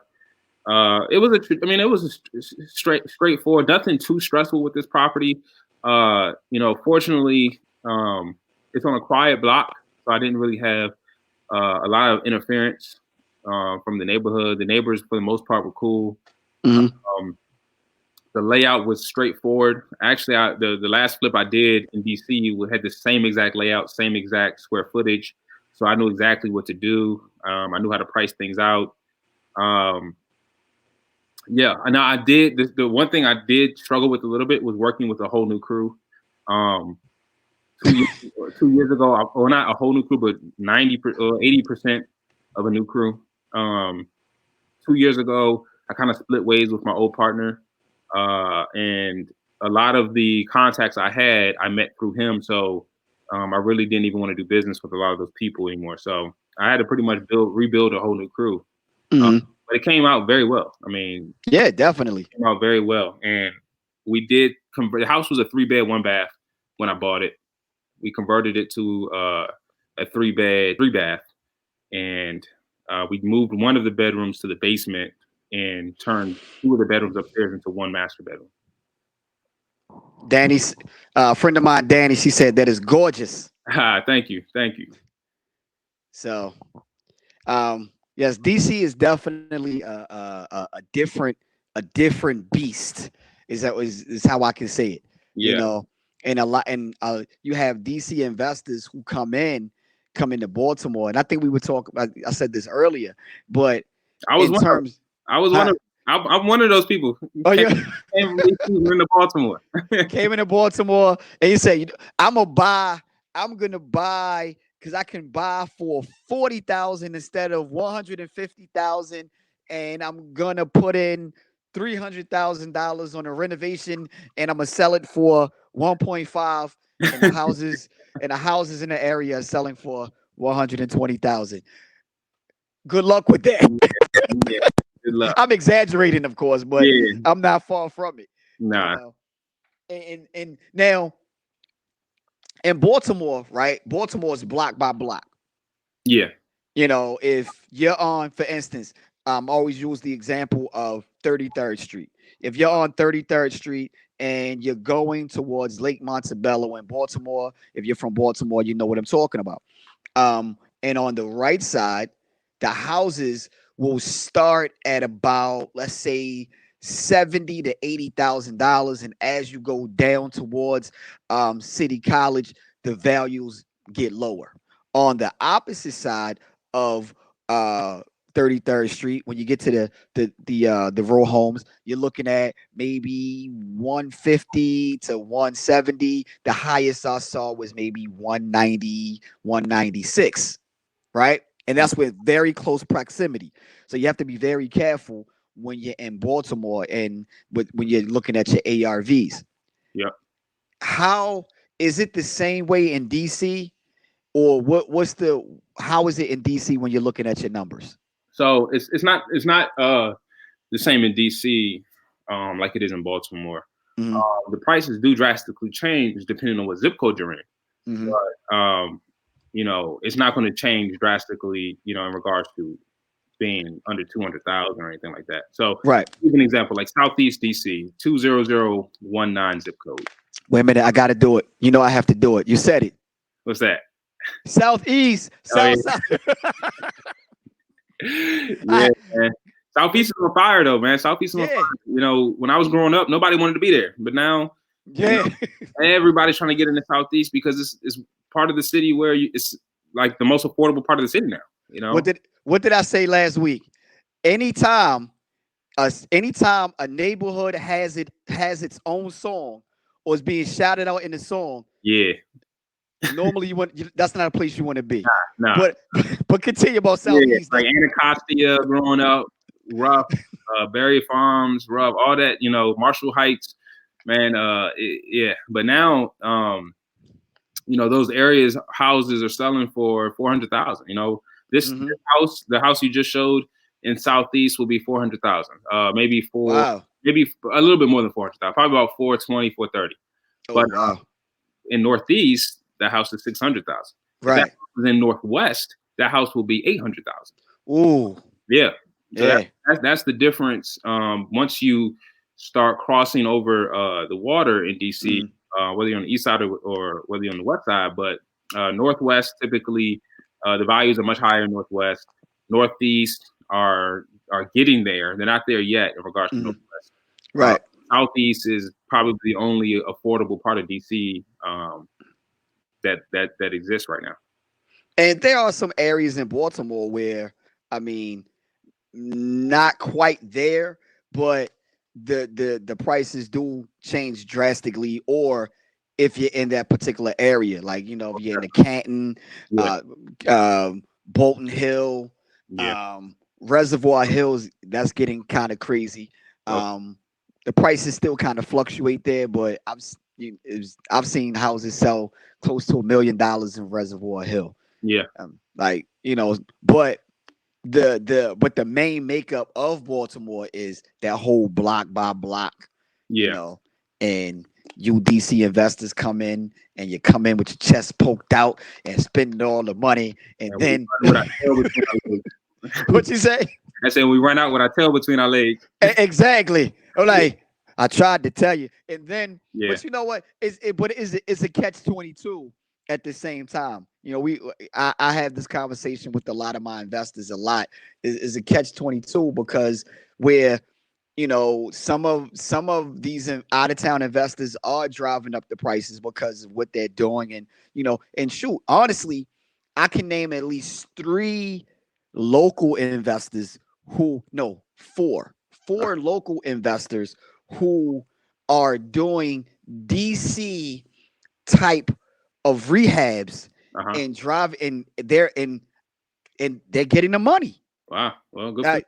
It was a straightforward, nothing too stressful with this property. Fortunately, it's on a quiet block, so I didn't really have a lot of interference from the neighborhood. The neighbors, for the most part, were cool. Hmm. Um, the layout was straightforward. Actually, the last flip I did in DC had the same exact layout, same exact square footage, so I knew exactly what to do. I knew how to price things out. Um, yeah, and I did. The one thing I did struggle with a little bit was working with a whole new crew. Um, 2 years 2 years ago, well, not a whole new crew, but 80% of a new crew. Um, 2 years ago, I kind of split ways with my old partner, and a lot of the contacts I had, I met through him. So I really didn't even want to do business with a lot of those people anymore. So I had to pretty much rebuild a whole new crew. Uh, Hmm. but it came out very well. I mean, Yeah, definitely. it came out very well, and we did convert. The house was a 3-bed, 1 bath when I bought it. We converted it to a 3-bed, 3 bath, and we moved one of the bedrooms to the basement and turned 2 of the bedrooms upstairs into one master bedroom. Danny's friend of mine, Danny. She said that is gorgeous. Thank you, thank you. So, yes, DC is definitely a different beast. Is how I can say it. You Yeah, know, and a lot, and you have DC investors who come into Baltimore, and I think we were talking. I said this earlier, but I was in one of. terms, I was one huh? of. I'm one of those people who Oh, came, yeah. came from DC and went to Baltimore. Came into Baltimore and you say, I'm gonna buy because I can buy for 40,000 instead of 150,000, and I'm gonna put in $300,000 on a renovation, and I'm gonna sell it for 1.5, and the houses in the area are selling for 120,000. Good luck with that. Yeah, good luck. I'm exaggerating, of course, but Yeah, I'm not far from it. You nah, know, and now in Baltimore, right? Baltimore is block by block. yeah, If you're on, for instance, always use the example of 33rd Street. If you're on 33rd Street and you're going towards Lake Montebello in Baltimore, if you're from Baltimore, you know what I'm talking about. And on the right side, the houses will start at about, let's say, 70 to $80,000, and as you go down towards City College, the values get lower. On the opposite side of uh 33rd Street, when you get to the row homes, you're looking at maybe 150 to 170. The highest I saw was maybe 190, 196, right? And that's with very close proximity. So you have to be very careful when you're in Baltimore and when you're looking at your ARVs. yeah. How is it the same way in DC, or how is it in DC when you're looking at your numbers? So it's not the same in DC like it is in Baltimore. Mm-hmm. The prices do drastically change depending on what zip code you're in. Mm-hmm. But it's not going to change drastically, in regards to being under 200,000 or anything like that. So, Right. give an example, like Southeast DC, 20019 zip code. Wait a minute, I got to do it. I have to do it. You said it. What's that? Southeast, Oh south side. yeah, I, man. Southeast is on fire though, man. Southeast is on yeah, fire. When I was growing up, nobody wanted to be there, but now, you yeah. know, everybody's trying to get in the Southeast because it's part of the city where it's like the most affordable part of the city now. You What know? did what did I say last week? Anytime anytime a neighborhood has its own song or is being shouted out in the song, Yeah, normally that's not a place you want to be. nah. But but continue about Yeah, Southeast. like Anacostia growing up, rough, Berry Farms, rough, all that, Marshall Heights, man, yeah. But now, those areas, houses are selling for 400,000. This Mm-hmm. house, the house you just showed in Southeast will be 400,000. Wow. Maybe a little bit more than 400,000, probably about 420, 430. Oh But wow. in Northeast, the house is 600,000. If that Right. house is in Northwest, that house will be 800,000. Ooh. Yeah. So Yeah. that's the difference. Once you start crossing over the water in DC, Mm-hmm. whether you're on the east side or whether you're on the west side, but Northwest typically the values are much higher in Northwest. Northeast are getting there. They're not there yet in regards to Mm-hmm. Northwest. Uh, Right. Southeast is probably the only affordable part of DC that exists right now. And there are some areas in Baltimore where, I mean, not quite there, but the prices do change drastically. Or if you're in that particular area, like if you're in the Canton, Yeah, uh, Bolton Hill, yeah. Reservoir Hills, that's getting kind of crazy. Okay. Um, the prices still kind of fluctuate there, but I've seen houses sell close to $1 million in Reservoir Hill. Yeah, Like but the main makeup of Baltimore is that whole block by block, you yeah. know, and UDC investors come in and you come in with your chest poked out and spending all the money, and And we then run what I tail between our legs. what you say? I said we run out what I tail between our legs. Exactly. I'm like, I tried to tell you, and then, Yeah, but you know what? It's a catch-22 at the same time. I have this conversation with a lot of my investors a lot. Is a catch-22 because where some of these out of town investors are driving up the prices because of what they're doing, and shoot, honestly, I can name at least three local investors who no four local investors who are doing DC type of rehabs uh-huh. and drive and they're getting the money. Wow. Well, good for Uh,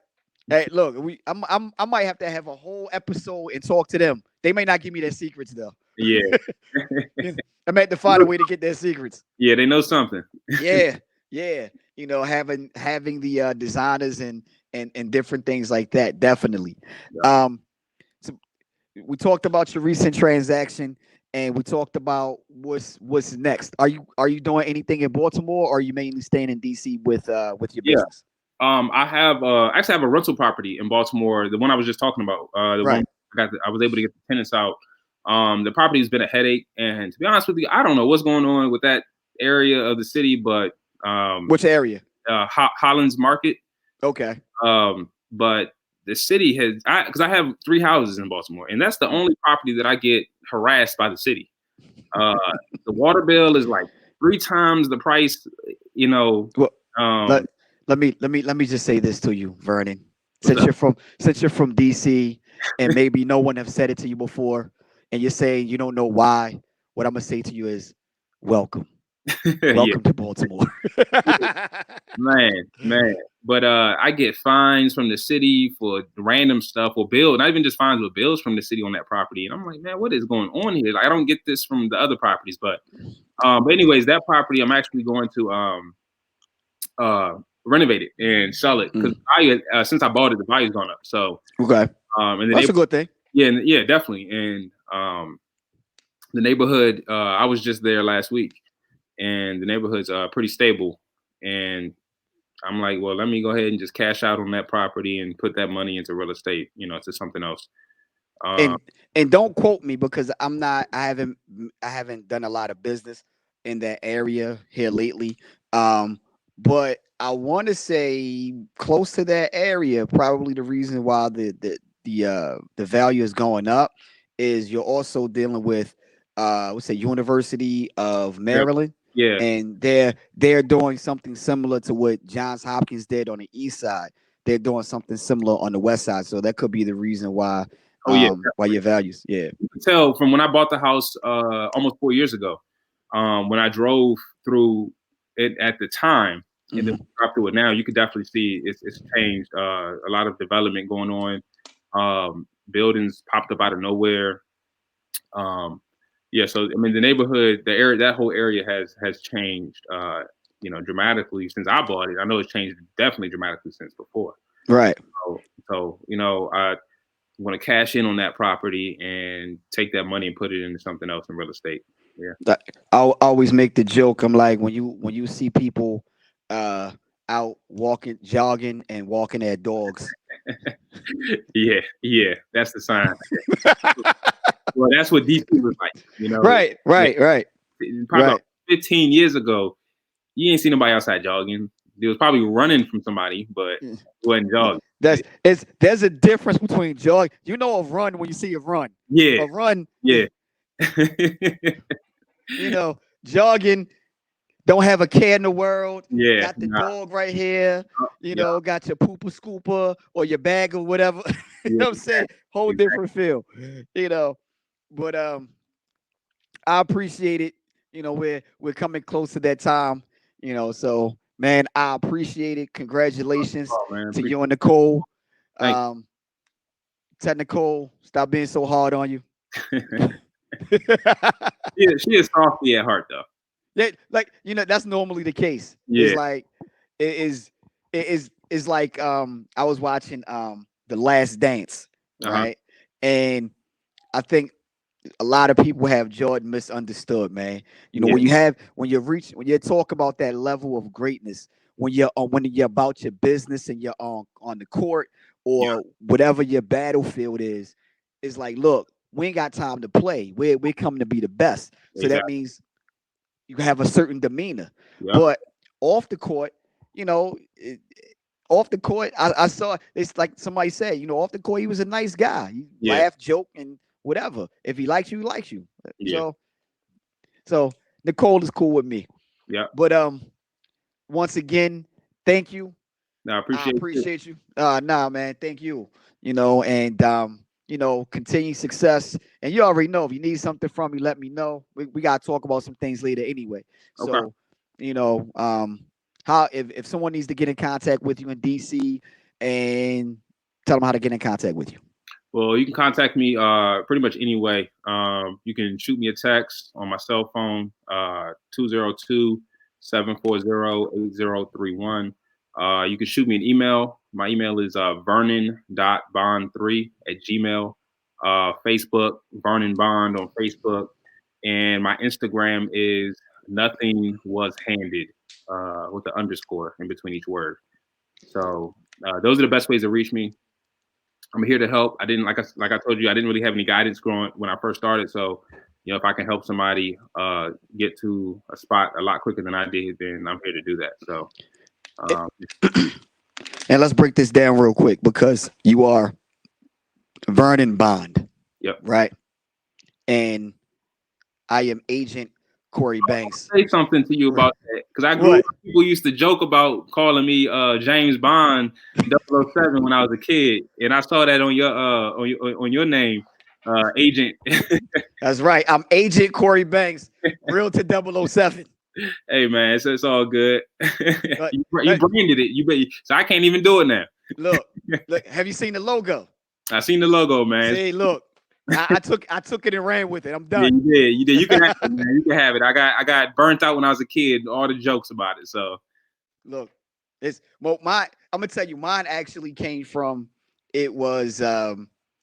Hey, look, I might have to have a whole episode and talk to them. They may not give me their secrets though. you. I might have to find a way to get their secrets. Yeah, they know something. Yeah, yeah. Having the designers and different things like that. Definitely. Yeah. Um, so we talked about your recent transaction, and we talked about what's next. Are you doing anything in Baltimore, or are you mainly staying in DC with your Yeah. business? I have actually I have a rental property in Baltimore, the one I was just talking about. The one Right. I was able to get the tenants out. The property has been a headache, and to be honest with you, I don't know what's going on with that area of the city, but Which area? Holland's Market. Okay. But the city has because I have three houses in Baltimore, and that's the only property that I get harassed by the city. Uh, the water bill is like three times the price. You know, Well, let um, let me just say this to you, Vernon. what's up? Since you're from DC, and maybe no one have said it to you before, and you're saying you don't know why, what I'm gonna say to you is, welcome, Yeah. welcome to Baltimore. Man. But I get fines from the city for random stuff or bills, not even just fines, but bills from the city on that property. And I'm like, man, what is going on here? Like, I don't get this from the other properties. But anyways, that property I'm actually going to uh renovate it and sell it because Mm, since I bought it, the value's gone up. So okay, and the that's a neighbor, good thing. yeah, definitely. And the neighborhood, I was just there last week, and the neighborhood's pretty stable. And I'm like, well, let me go ahead and just cash out on that property and put that money into real estate, to something else. Uh, and and don't quote me because I'm not. I haven't done a lot of business in that area here lately. But I want to say close to that area, probably the reason why the value is going up is you're also dealing with what's say University of yeah, Maryland, yeah. and they're doing something similar to what Johns Hopkins did on the east side. They're doing something similar on the west side, so that could be the reason Oh yeah, why definitely. your values. Yeah. You can tell from when I bought the house almost 4 years ago. When I drove through it at the time, and then Hmm. drive through it now, you could definitely see it's changed. A lot of development going on. Buildings popped up out of nowhere. Um, yeah, so I mean, the neighborhood, the area, that whole area has changed, dramatically since I bought it. I know it's changed definitely dramatically since before. Right. So I want to cash in on that property and take that money and put it into something else in real estate. Yeah, I always make the joke. I'm like when you see people uh out walking, jogging, and walking their dogs. yeah, that's the sign. Well, that's what DC was like. Right. Yeah, Right. Right. probably about Right. 15 years ago, you ain't see nobody outside jogging. They was probably running from somebody, but it Mm. wasn't jogging. There's a difference between jog. You know a run when you see a run. Yeah, A run. yeah. Jogging. don't have a care in the world. Yeah, Got the nah, dog right here. yeah, Got your pooper scooper or your bag or whatever. You yeah, know what I'm saying? Whole exactly. different feel. You know, but I appreciate it. We're coming close to that time. So man, I appreciate it. Congratulations Oh man, to appreciate you and Nicole. Thank Um, Tell Nicole, stop being so hard on you. you. She is softy at heart though. Like that's normally the case. It's Yeah. like it is it's like I was watching The Last Dance, Uh-huh. right? And I think a lot of people have Jordan misunderstood, man. Yeah. When you talk about that level of greatness, when you're about your business and you're on the court Yeah. or whatever your battlefield is, it's like, look, we ain't got time to play. We're coming to be the best. So that Exactly. means you have a certain demeanor. Yeah. But off the court, you know, it, off the court, I saw it's like somebody said, off the court, he was a nice guy. He Yeah. laughed, joke, and whatever. If he likes you, he likes you. Yeah. So Nicole is cool with me. Yeah. But once again, thank you. No, I I appreciate you. appreciate you. Nah, man, thank you. And continue success. And you already know if you need something from me, let me know. We gotta talk about some things later anyway. Okay. So, you know, how if someone needs to get in contact with you in DC and tell them how to get in contact with you. Well, you can contact me pretty much any way. You can shoot me a text on my cell phone, 202-740-8031. You can shoot me an email. My email is vernon.bond3 @gmail. Facebook, Vernon Bond on Facebook. And my Instagram is nothing was handed with the underscore in between each word. So those are the best ways to reach me. I'm here to help. I didn't like I told you, I didn't really have any guidance growing when I first started. So, if I can help somebody get to a spot a lot quicker than I did, then I'm here to do that. So, um, And let's break this down real quick because you are Vernon Bond, yep. right? And I am Agent Cory Banks. Say something to you about that because I grew up. What? People used to joke about calling me James Bond 007 when I was a kid, and I saw that on your name, Agent. That's right. I'm Agent Cory Banks, Realtor 007. Hey man, it's all good. But, You branded it. So I can't even do it now. look, have you seen the logo? I seen the logo, man. See, look, I took it and ran with it. I'm Yeah, done. you did. You did. You can have it, man. You can have it. I got burnt out when I was a kid. All the jokes about it. So Look, I'm gonna tell you, mine actually came from it was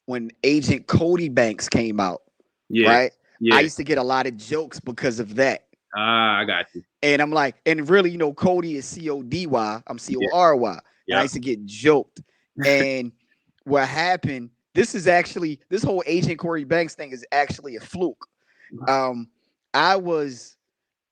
when Agent Cody Banks came out, yeah, right? I yeah. used to get a lot of jokes because of that. I got you. And I'm like, and really, Cody is Cody. I'm Yeah, Cory. And I yeah, used to get joked. And what happened, this whole Agent Cory Banks thing is actually a fluke. Um, I was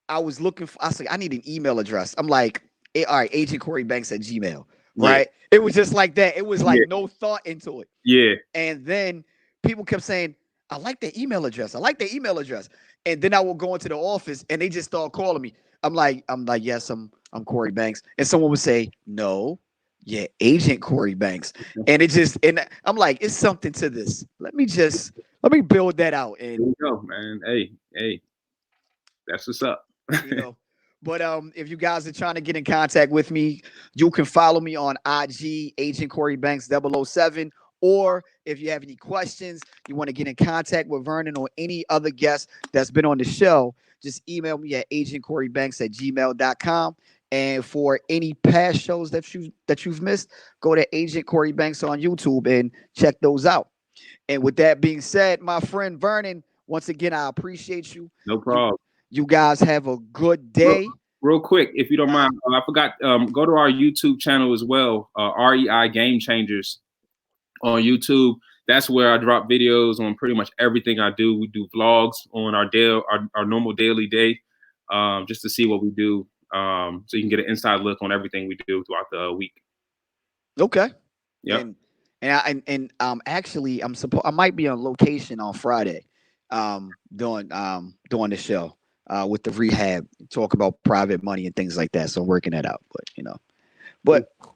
I was looking for, I was like, I need an email address. I'm like, all right, Agent Cory Banks at Gmail, yeah, right? It was just like that. It was like yeah, no thought into it. yeah. And then people kept saying, I like their email address. I like their email address. And then I will go into the office and they just start calling me. I'm like, yes, I'm Cory Banks. And someone would say, no, yeah, Agent Cory Banks. And I'm like, it's something to this. Let me build that out. There And you go, man. Hey, hey, that's what's up. you know, but if you guys are trying to get in contact with me, you can follow me on IG, Agent Cory Banks 007. Or if you have any questions, you want to get in contact with Vernon or any other guest that's been on the show, just email me at agentcorybanks@gmail.com. And for any past shows that you've missed, go to Agent Cory Banks on YouTube and check those out. And with that being said, my friend Vernon, once again, I appreciate you. No You problem. you guys have a good Real, day. real quick, if you don't Uh, mind, I forgot. Go to our YouTube channel as well. REI Game Changers on YouTube. That's where I drop videos on pretty much everything I do. We do vlogs on our normal daily day, just to see what we do. So you can get an inside look on everything we do throughout the week. okay. Yep. And actually I might be on location on Friday, doing the show. with the rehab, talk about private money and things like that. So I'm working that out. But Cool.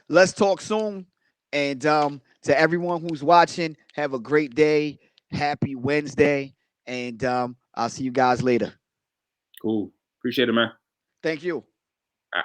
let's talk soon. And to everyone who's watching, have a great day. Happy Wednesday, and I'll see you guys later. Cool. Appreciate it, man. Thank you. All right.